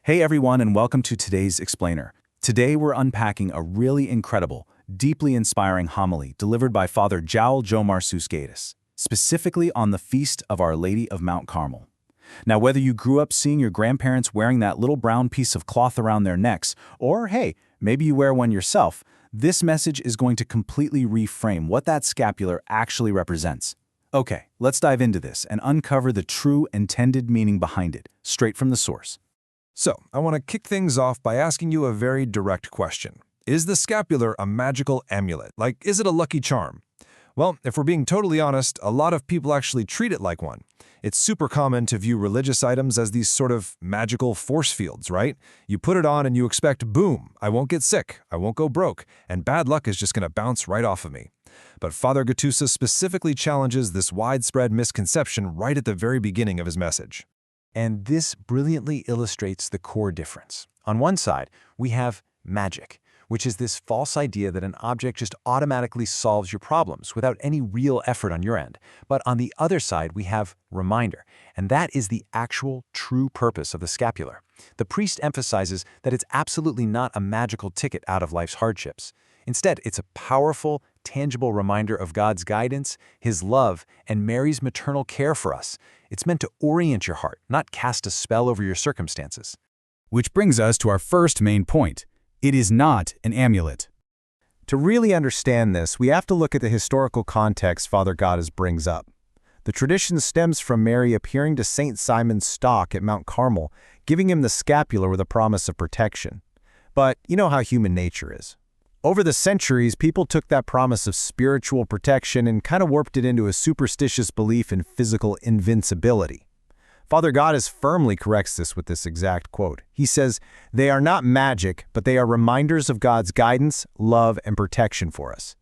Hey everyone, and welcome to today's Explainer. Today we're unpacking a really incredible, deeply inspiring homily delivered by Father João Jomar Susquedas, specifically on the feast of Our Lady of Mount Carmel. Now, whether you grew up seeing your grandparents wearing that little brown piece of cloth around their necks, or hey, maybe you wear one yourself, this message is going to completely reframe what that scapular actually represents. Okay, let's dive into this and uncover the true intended meaning behind it, straight from the source. So, I want to kick things off by asking you a very direct question. Is the scapular a magical amulet? Like, is it a lucky charm? Well, if we're being totally honest, a lot of people actually treat it like one. It's super common to view religious items as these sort of magical force fields, right? You put it on and you expect, boom, I won't get sick, I won't go broke, and bad luck is just going to bounce right off of me. But Father Gattuso specifically challenges this widespread misconception right at the very beginning of his message. And this brilliantly illustrates the core difference. On one side, we have magic, which is this false idea that an object just automatically solves your problems without any real effort on your end. But on the other side, we have reminder, and that is the actual true purpose of the scapular. The priest emphasizes that it's absolutely not a magical ticket out of life's hardships. Instead, it's a powerful, tangible reminder of God's guidance, His love, and Mary's maternal care for us. It's meant to orient your heart, not cast a spell over your circumstances. Which brings us to our first main point. It is not an amulet. To really understand this, we have to look at the historical context Father Gattuso brings up. The tradition stems from Mary appearing to St. Simon's Stock at Mount Carmel, giving him the scapular with a promise of protection. But you know how human nature is. Over the centuries, people took that promise of spiritual protection and kind of warped it into a superstitious belief in physical invincibility. Father Gattuso firmly corrects this with this exact quote. He says, "They are not magic, but they are reminders of God's guidance, love, and protection for us."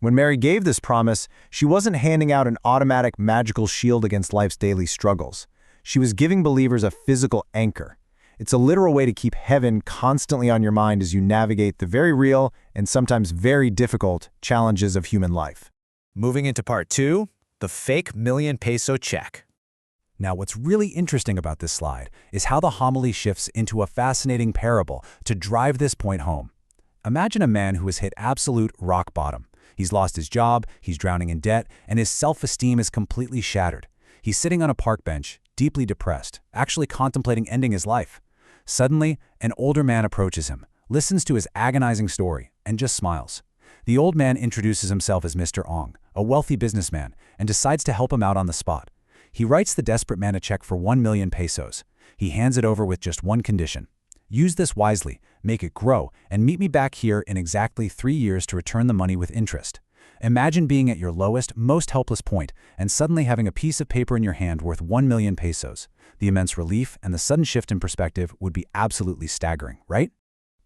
When Mary gave this promise, she wasn't handing out an automatic magical shield against life's daily struggles. She was giving believers a physical anchor. It's a literal way to keep heaven constantly on your mind as you navigate the very real and sometimes very difficult challenges of human life. Moving into part 2, the fake $1,000,000 check. Now, what's really interesting about this slide is how the homily shifts into a fascinating parable to drive this point home. Imagine a man who has hit absolute rock bottom. He's lost his job, he's drowning in debt, and his self-esteem is completely shattered. He's sitting on a park bench, deeply depressed, actually contemplating ending his life. Suddenly, an older man approaches him, listens to his agonizing story, and just smiles. The old man introduces himself as Mr. Ong, a wealthy businessman, and decides to help him out on the spot. He writes the desperate man a check for 1,000,000 pesos. He hands it over with just one condition. Use this wisely, make it grow, and meet me back here in exactly 3 years to return the money with interest. Imagine being at your lowest, most helpless point, and suddenly having a piece of paper in your hand worth 1,000,000 pesos. The immense relief and the sudden shift in perspective would be absolutely staggering, right?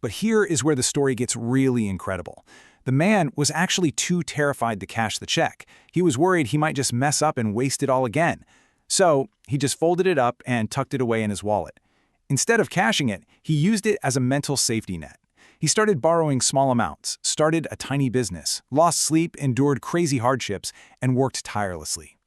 But here is where the story gets really incredible. The man was actually too terrified to cash the check. He was worried he might just mess up and waste it all again. So he just folded it up and tucked it away in his wallet. Instead of cashing it, he used it as a mental safety net. He started borrowing small amounts, started a tiny business, lost sleep, endured crazy hardships, and worked tirelessly.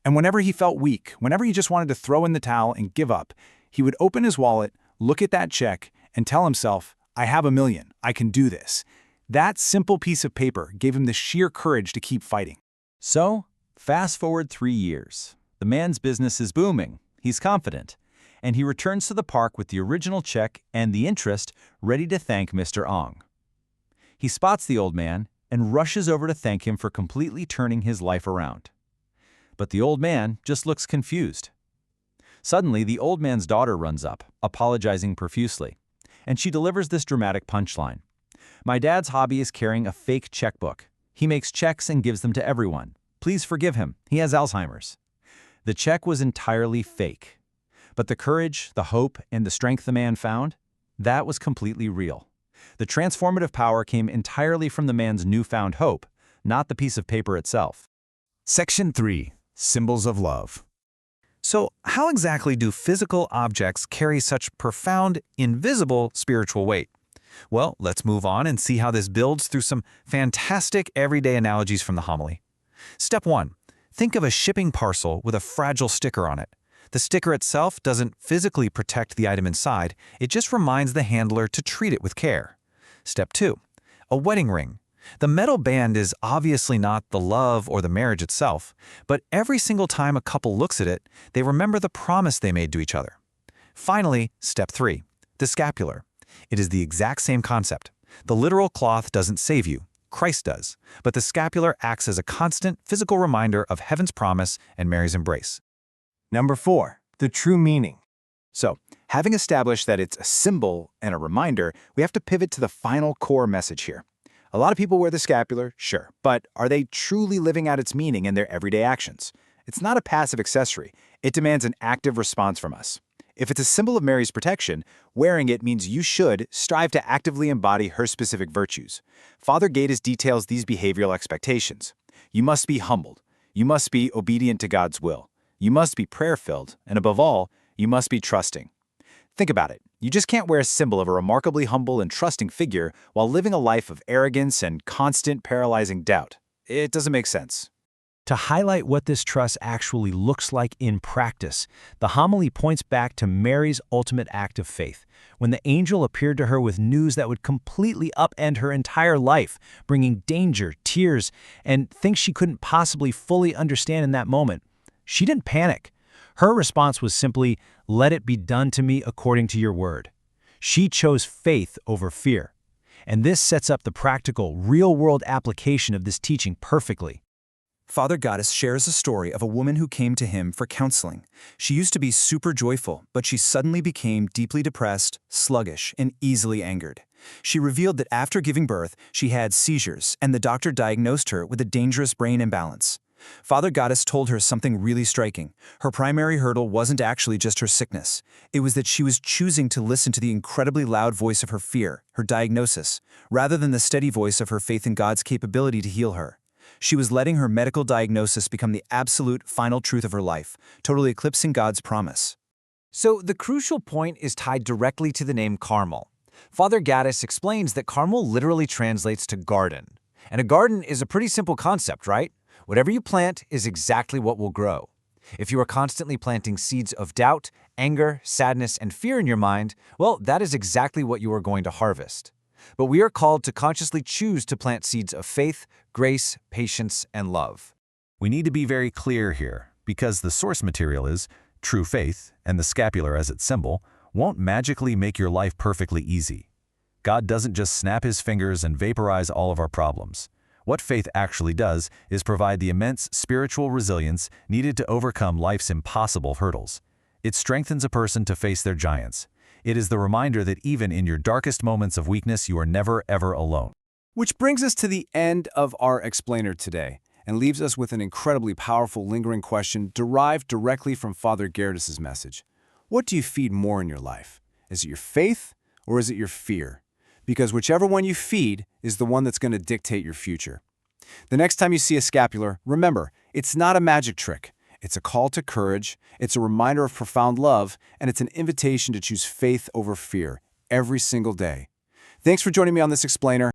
And whenever he felt weak, whenever he just wanted to throw in the towel and give up, he would open his wallet, look at that check, and tell himself, "I have 1,000,000, I can do this." That simple piece of paper gave him the sheer courage to keep fighting. So, fast forward 3 years. The man's business is booming. He's confident. And he returns to the park with the original check and the interest ready to thank Mr. Ong. He spots the old man and rushes over to thank him for completely turning his life around. But the old man just looks confused. Suddenly, the old man's daughter runs up, apologizing profusely, and she delivers this dramatic punchline. "My dad's hobby is carrying a fake checkbook. He makes checks and gives them to everyone. Please forgive him. He has Alzheimer's." The check was entirely fake. But the courage, the hope, and the strength the man found, that was completely real. The transformative power came entirely from the man's newfound hope, not the piece of paper itself. Section 3. Symbols of Love. So, how exactly do physical objects carry such profound, invisible spiritual weight? Well, let's move on and see how this builds through some fantastic everyday analogies from the homily. Step 1. Think of a shipping parcel with a fragile sticker on it. The sticker itself doesn't physically protect the item inside, it just reminds the handler to treat it with care. Step 2. A wedding ring. The metal band is obviously not the love or the marriage itself, but every single time a couple looks at it, they remember the promise they made to each other. Finally, step 3. The scapular. It is the exact same concept. The literal cloth doesn't save you, Christ does, but the scapular acts as a constant physical reminder of heaven's promise and Mary's embrace. Number 4. The true meaning. So, having established that it's a symbol and a reminder, we have to pivot to the final core message here. A lot of people wear the scapular, sure, but are they truly living out its meaning in their everyday actions? It's not a passive accessory. It demands an active response from us. If it's a symbol of Mary's protection, wearing it means you should strive to actively embody her specific virtues. Father Gatus details these behavioral expectations. You must be humbled. You must be obedient to God's will. You must be prayer-filled, and above all, you must be trusting. Think about it. You just can't wear a symbol of a remarkably humble and trusting figure while living a life of arrogance and constant paralyzing doubt. It doesn't make sense. To highlight what this trust actually looks like in practice, the homily points back to Mary's ultimate act of faith, when the angel appeared to her with news that would completely upend her entire life, bringing danger, tears, and things she couldn't possibly fully understand in that moment. She didn't panic. Her response was simply, "Let it be done to me according to your word." She chose faith over fear. And this sets up the practical, real-world application of this teaching perfectly. Father Gatus shares a story of a woman who came to him for counseling. She used to be super joyful, but she suddenly became deeply depressed, sluggish, and easily angered. She revealed that after giving birth, she had seizures, and the doctor diagnosed her with a dangerous brain imbalance. Father Gatus told her something really striking. Her primary hurdle wasn't actually just her sickness. It was that she was choosing to listen to the incredibly loud voice of her fear, her diagnosis, rather than the steady voice of her faith in God's capability to heal her. She was letting her medical diagnosis become the absolute final truth of her life, totally eclipsing God's promise. So the crucial point is tied directly to the name Carmel. Father Gatus explains that Carmel literally translates to garden. And a garden is a pretty simple concept, right? Whatever you plant is exactly what will grow. If you are constantly planting seeds of doubt, anger, sadness, and fear in your mind, well, that is exactly what you are going to harvest. But we are called to consciously choose to plant seeds of faith, grace, patience, and love. We need to be very clear here, because the source material is true faith, and the scapular as its symbol won't magically make your life perfectly easy. God doesn't just snap his fingers and vaporize all of our problems. What faith actually does is provide the immense spiritual resilience needed to overcome life's impossible hurdles. It strengthens a person to face their giants. It is the reminder that even in your darkest moments of weakness, you are never, ever alone. Which brings us to the end of our explainer today, and leaves us with an incredibly powerful lingering question derived directly from Father Gatus's message. What do you feed more in your life? Is it your faith, or is it your fear? Because whichever one you feed is the one that's going to dictate your future. The next time you see a scapular, remember, it's not a magic trick. It's a call to courage, it's a reminder of profound love, and it's an invitation to choose faith over fear every single day. Thanks for joining me on this explainer.